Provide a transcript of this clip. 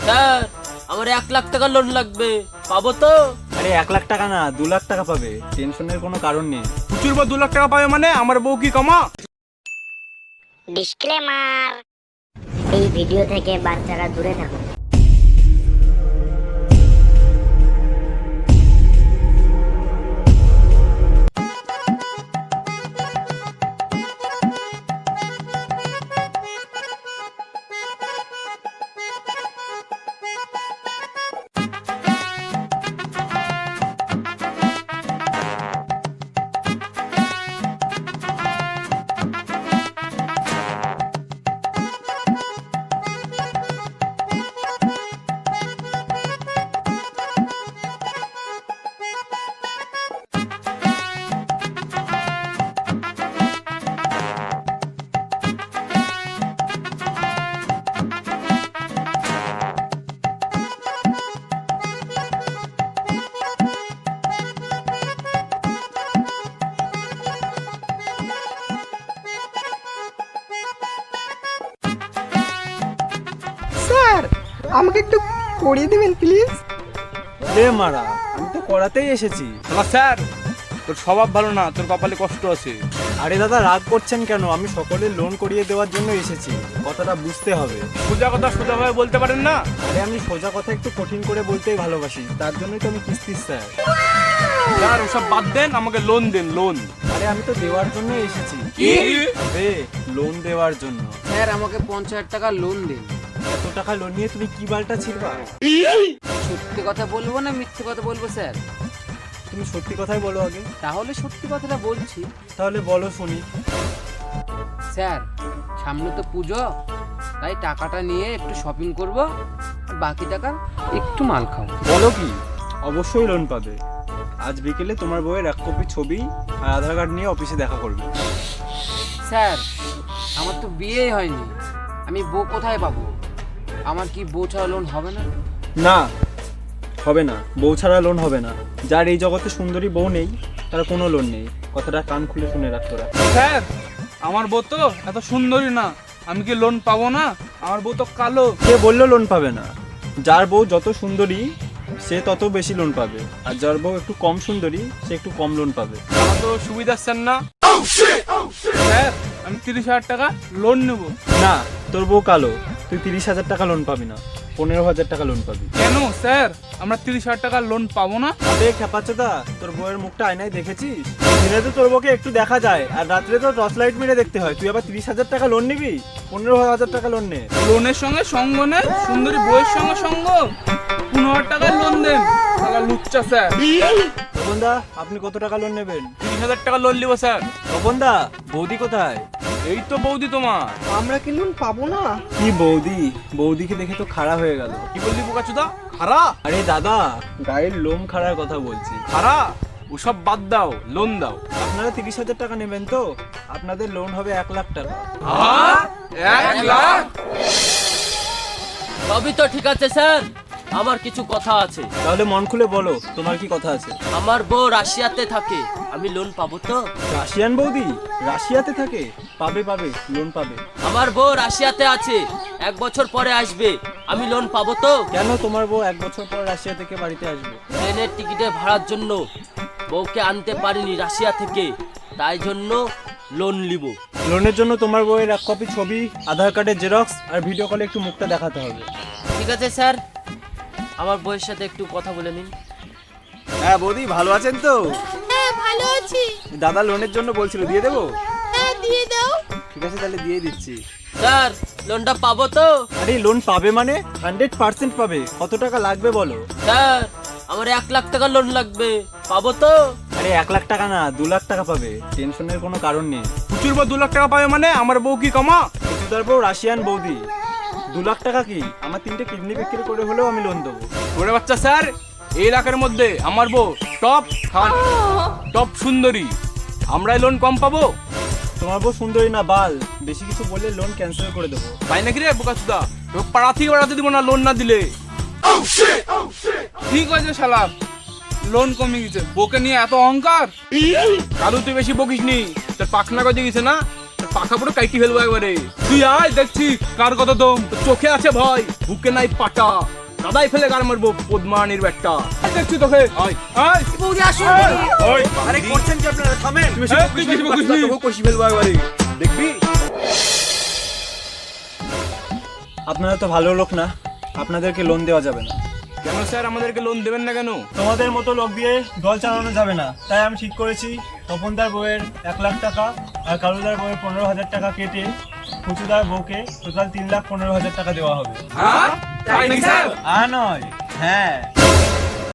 Sir আমার 1 লাখ টাকা loan লাগবে, পাবো তো? আরে 1 লাখ টাকা না, 2 লাখ টাকা পাবে, টেনশনের কোনো কারণ নেই। প্রচুর বা 2 লাখ টাকা পাবে মানে আমার বউ কি কমা? ডিসক্লেমার, এই ভিডিও থেকে বাচ্চারা দূরে থাকুন। স্যার আমাকে একটু করিয়ে দিবেন প্লিজ। রে মারা, আমি তো করাতেই এসেছি। স্যার তোর স্বভাব ভালো না, তোর কপালে কষ্ট আছে। আরে দাদা রাগ করছেন কেন? আমি সকলের লোন করিয়ে দেওয়ার জন্য এসেছি, কথাটা বুঝতে হবে। সোজা কথা সোজাভাবে বলতে পারেন না? আরে আমি সোজা কথা একটু কঠিন করে বলতেই ভালোবাসি, তার জন্যই তো আমি কিস্তির স্যার। স্যার ওসব বাদ দেন, আমাকে লোন দেন, লোন। আরে আমি তো দেওয়ার জন্য এসেছি। রে লোন দেওয়ার জন্য। স্যার আমাকে 50,000 টাকা লোন দিন। এত টাকা লোন নিয়ে তুমি কি বালটা ছিড়বা? সত্যি কথা বলবো না মিথ্যে কথা বলবো স্যার? তুমি সত্যি কথাই বলো আগে। তাহলে সত্যি কথাটা বলছি। তাহলে বলো শুনি। স্যার সামনে তো পুজো, তাই টাকাটা নিয়ে একটু শপিং করব, আর বাকি টাকা একটু মাল খাও। বলো কি? অবশ্যই লোন পাবে। আজ বিকেলে তোমার বউয়ের 1 কপি ছবি আর আধার কার্ড নিয়ে অফিসে দেখা করবে। স্যার আমার তো বিয়েই হয়নি, আমি বউ কোথায় পাবো? আমার কি বউ ছাড়া লোন হবে না? না হবে না, বউ ছাড়া লোন হবে না। যার এই জগতে সুন্দরী বউ নেই তার কোনো লোন নেই, কথাটা কান খুলে শুনে রাখ তোরা। স্যার আমার বউ তো এত সুন্দরী না, আমি কি লোন পাবো না? আমার বউ তো কালো। কে বললো লোন পাবে না? যার বউ যত সুন্দরী সে তত বেশি লোন পাবে, আর যার বউ একটু কম সুন্দরী সে একটু কম লোন পাবে। আমার তো সুবিধা স্যার না। স্যার আমি 30,000 টাকা লোন নেব। না, তোর বউ কালো, তুই 30,000 টাকা লোন পাবি না, 15,000 টাকা লোন পাবি। কেন স্যার আমরা 30,000 টাকা লোন পাবো না? আবে খেপাচ্ছোদা, তোর বউয়ের মুখটা আয়নায় দেখেছিস? দিনে তো তোর বউকে একটু দেখা যায়, আর রাত্রে তো টর্চ লাইট মেরে দেখতে হয়। তুই আবার 30,000 টাকা লোন নিবি? 15,000 টাকা লোন নে। লোনের সঙ্গে সঙ্গ নেই, সুন্দরী বইয়ের সঙ্গে সঙ্গ। 15,000 টাকার লোন দেন, শালা লুচ্চা স্যার। তপনদা আপনি কত টাকা লোন নেবেন? 30,000 টাকা লোন নিব স্যার। তপনদা বৌদি কোথায়? এই তো বৌদি তোমার। আমরা কি লোন পাবো না? কি বৌদি? বৌদিকে দেখে তো খাড়া হয়ে গেল। কি বললি বোকাচোদা? খারা? আরে দাদা গায়ের লোম খাড়ার কথা বলছি। খারা? ওসব বাদ দাও, লোন দাও। আপনারা 30,000 টাকা নেবেন তো? আপনাদের লোন হবে 1 লাখ টাকা। 1 লাখ? সবই তো ঠিক আছে স্যার, আমার কিছু কথা আছে। তাহলে মন খুলে বলো তোমার কি কথা আছে। আমার বউ রাশিয়াতে থাকে, আমি লোন পাবো তো? রাশিয়ান বৌদি? রাশিয়াতে থাকে? পাবে পাবে, লোন পাবে। আমার বউ রাশিয়াতে আছে, 1 বছর পরে আসবে, আমি লোন পাবো তো? কেন তোমার বউ 1 বছর পর রাশিয়া থেকে বাড়িতে আসবে? ট্রেনের টিকিটে ভাড়ার জন্য বউকে আনতে পারিনি রাশিয়া থেকে, তাই জন্য লোন নিব। লোনের জন্য তোমার বউয়ের 1 কপি ছবি, আধার কার্ডের জেরক্স আর ভিডিও কলে একটু মুখটা দেখাতে হবে। ঠিক আছে স্যার, আমার বউয়ের সাথে একটু কথা বলে নিন। হ্যাঁ বৌদি ভালো আছেন তো? হ্যাঁ ভালো আছি। দাদা লোনের জন্য বলছিল, দিয়ে দেবো? হ্যাঁ দিয়ে দাও। ঠিক আছে তাহলে দিয়ে দিচ্ছি। স্যার লোনটা পাবো তো? আরে লোন পাবে মানে 100% পাবে। কত টাকা লাগবে বলো? স্যার আমার 1 লাখ টাকা লোন লাগবে, পাবো তো? আরে 1 লাখ টাকা না, 2 লাখ টাকা পাবে, টেনশনের কোনো কারণ নেই। প্রচুর বা 2 লাখ টাকা পাবে মানে আমার বউ কি কমা? সুতার বউ রাশিয়ান বৌদি, 2 লাখ টাকা কি? আমার 3টে কিডনি বিক্রি করে হলেও আমি লোন দেবো। ওরে বাচ্চা স্যার, এই এলাকার মধ্যে আমার বউ টপ টপ সুন্দরী, আমরাই লোন কম পাবো? তোমার বউ সুন্দরী না বাল, বেশি কিছু বললে লোন ক্যান্সেল করে দেবো। তাই নাকি রে বোকাচোদা? তোকে পাড়া থেকে বাড়াতে দিব না লোন না দিলে। ঠিক আছে শালা, লোন কমে গেছে, বউকে নিয়ে এত অহংকার। কালু তুই বেশি বকিস নি, তোর পাখনা গজে গেছে না, তোর পাখা পুরো কাইটি ফেলবো একবারে। তুই আয় দেখছি কার কত দম। তোর চোখে আছে ভয়, বুকে নাই পাটা, কাদাই ফেলে গার মারবো পদ্মানির ব্যাটটা। দেখছি তোকে, আয় আয়। ওই, আরে করছেন কি আপনারা? থামেন। বেশি বকিস নি। তোকে কষি ফেলবো একবারে, দেখবি? আপনারা তো ভালো লোক না, আপনাদেরকে লোন দেওয়া যাবে না। কেন স্যার আমাদেরকে লোন দেবেন না কেন? তোমাদের মতো লোক দিয়ে দল চালানো যাবে না, তাই আমি ঠিক করেছি তপনদার বউয়ের 1 লাখ টাকা আর কালুদার বউয়ের 15,000 টাকা কেটে কুচুদার বউকে টোটাল 3,15,000 টাকা দেওয়া হবে। তাই নাকি স্যার? নয়, হ্যাঁ।